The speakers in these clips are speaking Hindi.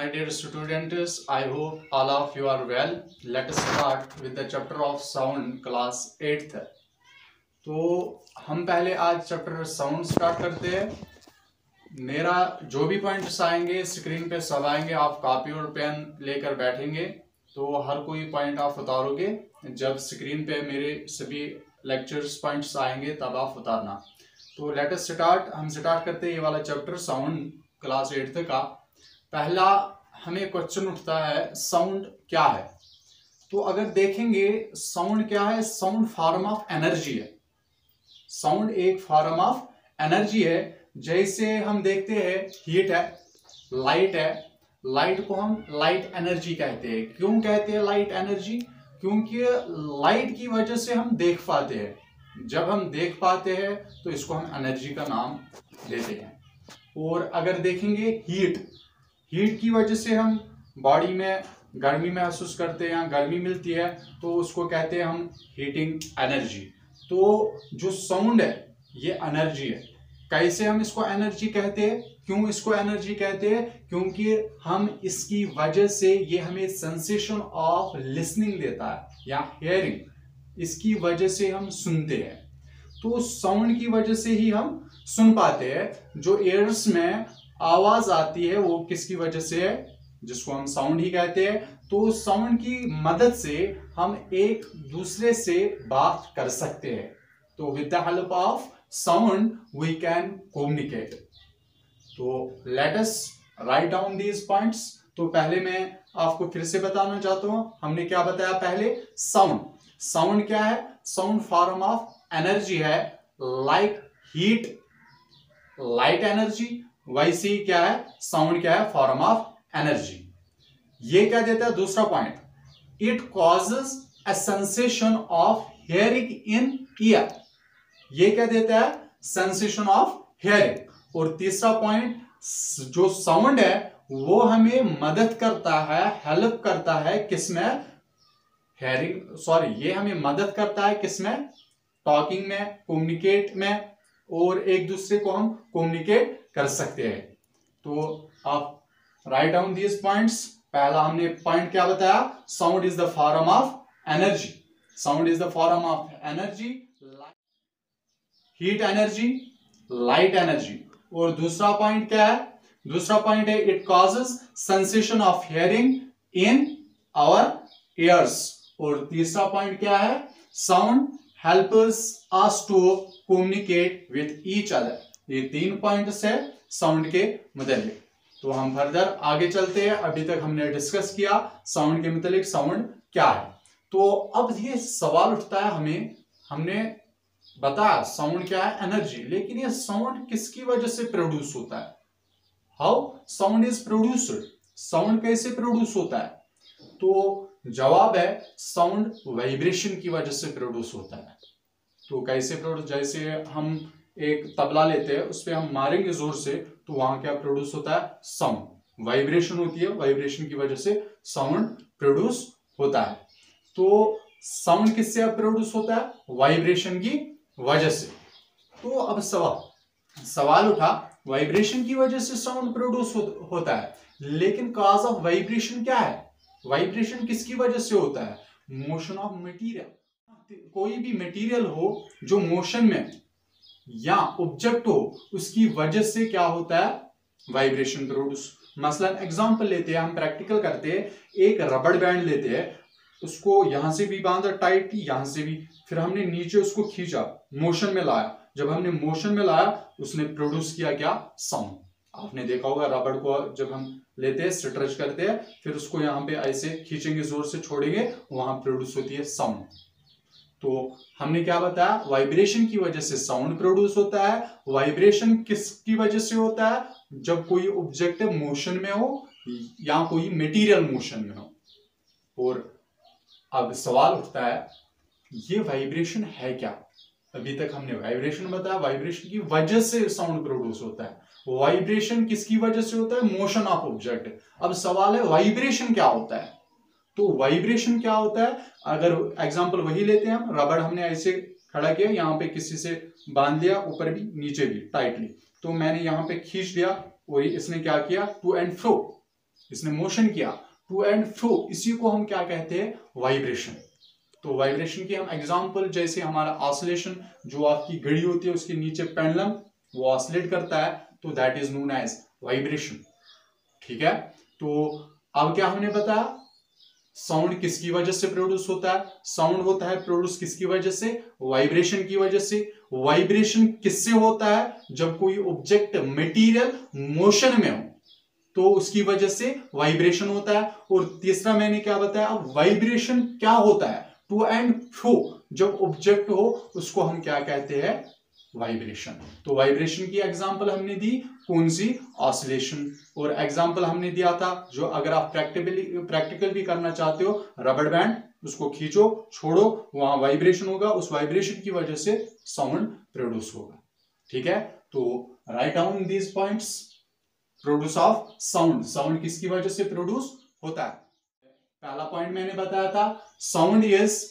my dear students, I hope all of you are well. Let us start with the chapter of sound class 8th. तो हम पहले आज चैप्टर साउंड स्टार्ट करते हैं। मेरा जो भी पॉइंट्स आएंगे स्क्रीन पे सब आएंगे, आप कॉपी और पेन लेकर बैठेंगे तो हर कोई पॉइंट आप उतारोगे। जब स्क्रीन पे मेरे सभी लेक्चर्स पॉइंट्स आएंगे तब आप उतारना। तो लेट अस स्टार्ट। हम स्टार्ट करते हैं ये वाला चैप्टर साउंड क्लास 8th का। पहला हमें क्वेश्चन उठता है, साउंड क्या है? तो अगर देखेंगे साउंड क्या है, साउंड फॉर्म ऑफ एनर्जी है। साउंड एक फॉर्म ऑफ एनर्जी है। जैसे हम देखते हैं हीट है, लाइट है, लाइट को हम लाइट एनर्जी कहते हैं। क्यों कहते हैं लाइट एनर्जी? क्योंकि लाइट की वजह से हम देख पाते हैं। जब हम देख पाते हैं तो इसको हम एनर्जी का नाम देते हैं। और अगर देखेंगे हीट की वजह से हम बॉडी में गर्मी महसूस करते हैं या गर्मी मिलती है तो उसको कहते हैं हम हीटिंग एनर्जी। तो जो साउंड है ये एनर्जी है। कैसे हम इसको एनर्जी कहते हैं? क्यों इसको एनर्जी कहते हैं? क्योंकि हम इसकी वजह से ये हमें सेंसेशन ऑफ लिसनिंग देता है या हियरिंग, इसकी वजह से हम सुनते हैं। तो साउंड की वजह से ही हम सुन पाते हैं। जो एयर्स में आवाज आती है वो किसकी वजह से है? जिसको हम साउंड ही कहते हैं। तो साउंड की मदद से हम एक दूसरे से बात कर सकते हैं। तो with the help of sound we can communicate. तो let us write down these points. तो पहले मैं आपको फिर से बताना चाहता हूं, हमने क्या बताया पहले? साउंड क्या है? साउंड फॉर्म ऑफ एनर्जी है। लाइक हीट लाइट एनर्जी, वैसे ही क्या है साउंड क्या है? Form of energy. ये क्या देता है? दूसरा point, it causes a sensation of hearing in year. ये क्या देता है? Sensation of hearing. और तीसरा पॉइंट, जो साउंड है वो हमें मदद करता है, हेल्प करता है किसमें? हियरिंग, सॉरी, ये हमें मदद करता है किसमें? टॉकिंग में, कम्युनिकेट में, और एक दूसरे को हम कम्युनिकेट कर सकते हैं। तो आप राइट डाउन दीज पॉइंट्स। पहला हमने पॉइंट क्या बताया? Sound is the form of energy. Sound is the form of energy, heat energy, light energy. और दूसरा पॉइंट क्या है? दूसरा पॉइंट है it causes sensation of hearing in our ears. और तीसरा पॉइंट क्या है? Sound helps us to communicate with each other. ये 3 पॉइंट्स है साउंड के मुतालिक। तो हम फर्दर आगे चलते हैं। अभी तक हमने डिस्कस किया साउंड के मुतालिक साउंड क्या है। तो अब ये सवाल उठता है हमने बताया साउंड क्या है? एनर्जी। लेकिन ये साउंड किसकी वजह से प्रोड्यूस होता है? How sound is produced? Sound कैसे प्रोड्यूस होता है? तो जवाब है साउंड वाइब्रेशन की वजह से प्रोड्यूस होता है। तो कैसे प्रोड्यूस? जैसे हम एक तबला लेते हैं, उस पर हम मारेंगे जोर से तो वहां क्या प्रोड्यूस होता है? साउंड, वाइब्रेशन होती है। वाइब्रेशन की वजह से साउंड प्रोड्यूस होता है। तो साउंड किससे प्रोड्यूस होता है? वाइब्रेशन की वजह से। तो अब सवाल उठा, वाइब्रेशन की वजह से साउंड प्रोड्यूस होता है, लेकिन कॉज ऑफ वाइब्रेशन क्या है? वाइब्रेशन किसकी वजह से होता है? Motion of material. कोई भी मटेरियल हो जो मोशन में या ऑब्जेक्ट हो, उसकी वजह से क्या होता है? Vibration produce. मसलन एग्जांपल लेते हैं, हम प्रैक्टिकल करते हैं। एक रबड़ बैंड लेते हैं, उसको यहां से भी बांधा टाइट, यहां से भी, फिर हमने नीचे उसको खींचा, मोशन में लाया। जब हमने मोशन में लाया उसने प्रोड्यूस किया क्या? साउंड। आपने देखा होगा रबड़ को जब हम लेते हैं, स्ट्रेच करते हैं, फिर उसको यहाँ पे ऐसे खींचेंगे, जोर से छोड़ेंगे, वहां प्रोड्यूस होती है साउंड। तो हमने क्या बताया? वाइब्रेशन की वजह से साउंड प्रोड्यूस होता है। वाइब्रेशन किसकी वजह से होता है? जब कोई ऑब्जेक्ट मोशन में हो या कोई मटेरियल मोशन में हो। और अब सवाल उठता है, ये वाइब्रेशन है क्या? अभी तक हमने वाइब्रेशन बताया, वाइब्रेशन की वजह से साउंड प्रोड्यूस होता है। वाइब्रेशन किसकी वजह से होता है? Motion of object. अब सवाल है वाइब्रेशन क्या होता है? तो वाइब्रेशन क्या होता है? अगर एग्जांपल वही लेते हैं, हम रबड़ हमने ऐसे खड़ा किया, यहाँ पे किसी से बांध लिया, ऊपर भी नीचे भी टाइटली, तो मैंने यहाँ पे खींच दिया, वही इसने क्या किया? टू एंड फ्रो इसने मोशन किया टू एंड फ्रो, इसी को हम क्या कहते हैं, वाइब्रेशन। तो वाइब्रेशन की हम एग्जांपल, जैसे हमारा ऑसिलेशन, जो आपकी घड़ी होती है उसके नीचे पेंडुलम वो ऑसिलेट करता है, तो that is known as vibration. ठीक है, तो अब क्या हमने बताया, साउंड किसकी वजह से प्रोड्यूस होता है, साउंड होता है प्रोड्यूस किसकी वजह से, वाइब्रेशन की वजह से। वाइब्रेशन किससे होता है, जब कोई ऑब्जेक्ट मटेरियल मोशन में हो तो उसकी वजह से वाइब्रेशन होता है। और तीसरा मैंने क्या बताया, वाइब्रेशन क्या होता है, टू एंड फ्रो, जब ऑब्जेक्ट हो उसको हम क्या कहते हैं, वाइब्रेशन। तो वाइब्रेशन की एग्जांपल हमने दी कौन सी, ऑसिलेशन। और एग्जांपल हमने दिया था, जो अगर आप प्रैक्टिकल भी करना चाहते हो, रबड़ बैंड, उसको खींचो छोड़ो, वहां वाइब्रेशन होगा, उस वाइब्रेशन की वजह से साउंड प्रोड्यूस होगा। ठीक है, तो right down these points. Produce of sound, sound किसकी वजह से प्रोड्यूस होता है। पहला पॉइंट मैंने बताया था, sound is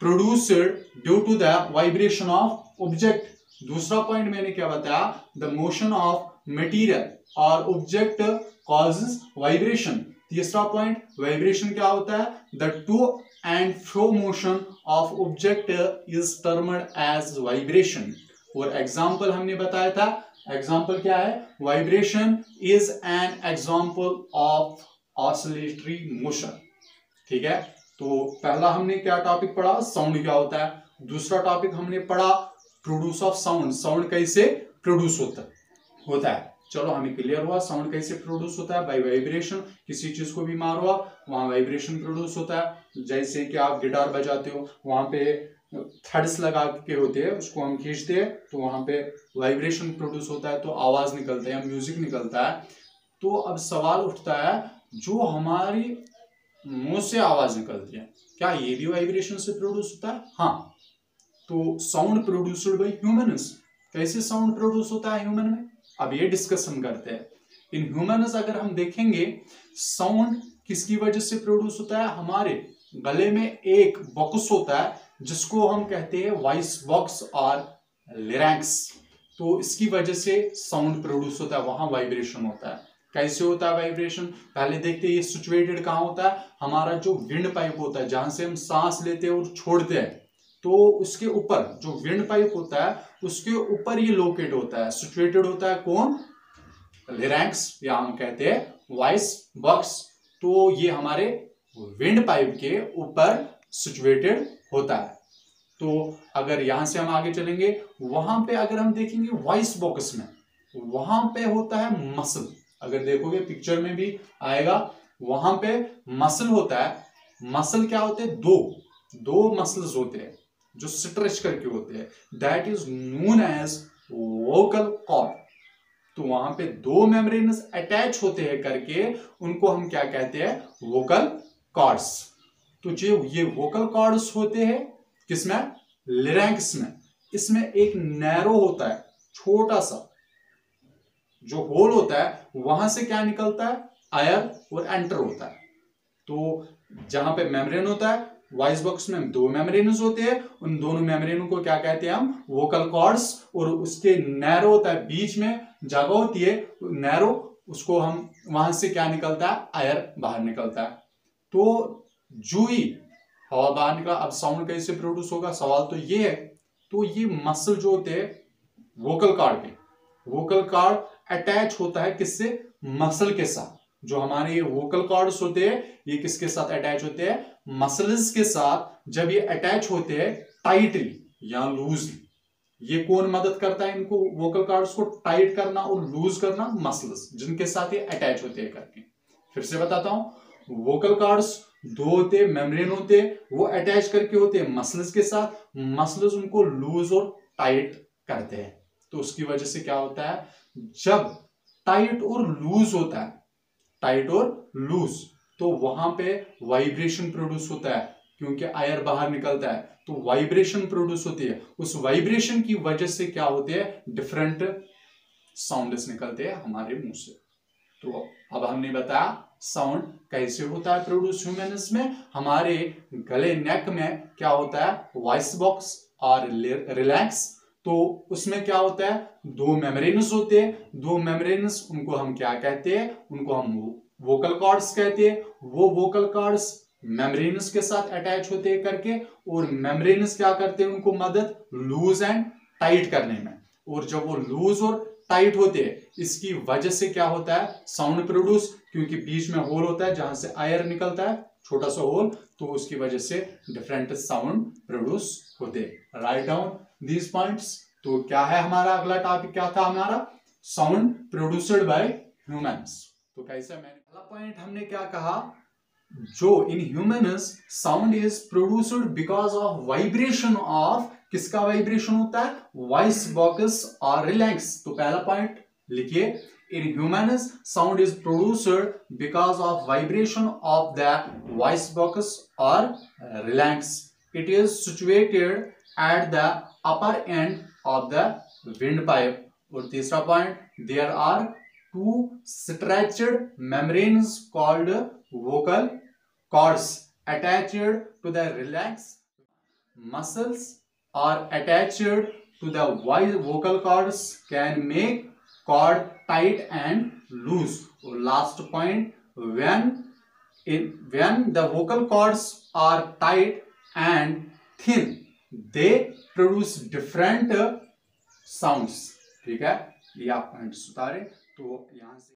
produced due to the vibration of object. दूसरा पॉइंट मैंने क्या बताया, द मोशन ऑफ मटेरियल और ऑब्जेक्ट कॉजेस वाइब्रेशन। तीसरा पॉइंट, वाइब्रेशन क्या होता है, the to and fro motion of object is termed as vibration. और एग्जांपल हमने बताया था, एग्जाम्पल क्या है, vibration is an example of oscillatory motion. ठीक है, तो पहला हमने क्या टॉपिक पढ़ा, साउंड क्या होता है। दूसरा टॉपिक हमने पढ़ा प्रोड्यूस ऑफ साउंड, साउंड कैसे प्रोड्यूस होता है। चलो हमें क्लियर हुआ साउंड कैसे प्रोड्यूस होता है, बाय वाइब्रेशन। किसी चीज को भी मारो आप, वहां वाइब्रेशन प्रोड्यूस होता है। जैसे कि आप गिटार बजाते हो, वहां पे थ्रेड्स लगा के होते हैं, उसको हम खींचते हैं तो वहां पे वाइब्रेशन प्रोड्यूस होता है, तो आवाज निकलता है, म्यूजिक निकलता है। तो अब सवाल उठता है, जो हमारी मुंह से आवाज निकलती है, क्या ये भी वाइब्रेशन से प्रोड्यूस होता है। हाँ, तो साउंड प्रोड्यूस्ड बाय ह्यूमन्स। कैसे साउंड प्रोड्यूस होता है ह्यूमन में, अब ये डिस्कशन करते हैं। इन ह्यूमन्स अगर हम देखेंगे, साउंड किसकी वजह से प्रोड्यूस होता है, हमारे गले में एक बॉक्स होता है जिसको हम कहते हैं वॉइस बॉक्स और लिरिक्स। तो इसकी वजह से साउंड प्रोड्यूस होता है, वहां वाइब्रेशन होता है। कैसे होता है वाइब्रेशन, पहले देखते हैं ये सिचुएटेड कहाँ होता है, हमारा जो विंड पाइप होता है, जहां से हम सांस लेते हैं और छोड़ते हैं, तो उसके ऊपर जो विंड पाइप होता है उसके ऊपर ये लोकेट होता है, सिचुएटेड होता है कौन, लिरिक्स, या हम कहते हैं वॉइस बॉक्स। तो ये हमारे विंड पाइप के ऊपर सिचुएटेड होता है। तो अगर यहां से हम आगे चलेंगे, वहां पे अगर हम देखेंगे वॉइस बॉक्स में, वहां पे होता है मसल। अगर देखोगे पिक्चर में भी आएगा, वहां पे मसल होता है। मसल क्या होते हैं, दो मसल्स होते हैं जो स्ट्रेच करके होते हैं, that is known as vocal cord. तो वहां पे दो मेम्ब्रेन्स अटैच होते हैं करके, उनको हम क्या कहते हैं, वोकल कॉर्ड्स। तो जो ये वोकल कॉर्ड्स होते हैं किसमें, लिरिक्स में, इसमें एक नैरो होता है, छोटा सा जो होल होता है, वहां से क्या निकलता है, एयर और एंटर होता है। तो जहां पे मेम्ब्रेन होता है, वॉइस बॉक्स में दो मेम्ब्रेन्स होते हैं, उन दोनों मेम्ब्रेनों को क्या कहते हैं हम, वोकल कॉर्ड्स। और उसके नैरो होता है, बीच में जगह होती है नैरो, उसको हम, वहां से क्या निकलता है, एयर बाहर निकलता है। तो जो ही हवा बाहर निकला, अब साउंड कैसे प्रोड्यूस होगा, सवाल तो ये है। तो ये मसल जो होते हैं वोकल कॉर्ड के, वोकल कॉर्ड अटैच होता है किससे, मसल के साथ। जो हमारे ये वोकल कॉर्ड्स होते हैं, ये किसके साथ अटैच होते हैं, मसल्स के साथ। जब ये अटैच होते हैं टाइटली या लूजली, ये कौन मदद करता है इनको, वोकल कॉर्ड्स को टाइट करना और लूज करना, मसल्स जिनके साथ ये अटैच होते हैं करके। फिर से बताता हूं, वोकल कॉर्ड्स दो होते, मेम्ब्रेन होते, वो अटैच करके होते हैं मसल्स के साथ, मसल्स उनको लूज और टाइट करते हैं। तो उसकी वजह से क्या होता है, जब टाइट और लूज होता है, टाइट और लूज, तो वहां पे वाइब्रेशन प्रोड्यूस होता है, क्योंकि एयर बाहर निकलता है, तो वाइब्रेशन प्रोड्यूस होती है। उस वाइब्रेशन की वजह से क्या होते हैं, डिफरेंट साउंड्स निकलते हैं हमारे मुंह से। तो अब हमने बताया साउंड कैसे होता है प्रोड्यूस ह्यूमन्स में। हमारे गले नेक में क्या होता है, वॉइस बॉक्स और रिलैक्स। तो उसमें क्या होता है, दो मेम्ब्रेन्स होते हैं, दो मेम्ब्रेन्स, उनको हम क्या कहते हैं, उनको हम वोकल कॉर्ड्स कहते हैं। वो वोकल कॉर्ड्स मेम्ब्रेन्स के साथ अटैच होते हैं करके, और मेम्ब्रेन्स क्या करते हैं, उनको मदद लूज एंड टाइट करने में। और जब वो लूज और टाइट होते हैं, इसकी वजह से क्या होता है, साउंड प्रोड्यूस, क्योंकि बीच में होल होता है जहां से एयर निकलता है, छोटा सा होल, तो उसकी वजह से डिफरेंट साउंड प्रोड्यूस होते हैं। Right down these points. तो क्या है हमारा अगला टॉपिक, क्या था हमारा, साउंड प्रोड्यूस्ड बाय ह्यूमंस। तो कैसे, मैंने पहला पॉइंट हमने क्या कहा, जो इन humans sound is produced because of vibration of, किसका वाइब्रेशन होता है, वॉइस बॉक्स और रिलैक्स। तो पहला पॉइंट लिखिए, in humans sound is produced because of vibration of the voice box or larynx. It is situated at the upper end of the windpipe. और तीसरा point, there are two stretched membranes called vocal cords attached to the relaxed muscles or attached to the vocal cords can make cord tight and loose. Or last point, when the vocal cords are tight and thin, they produce different sounds. ठीक है, ये आप पॉइंट सुधारे। तो यहां से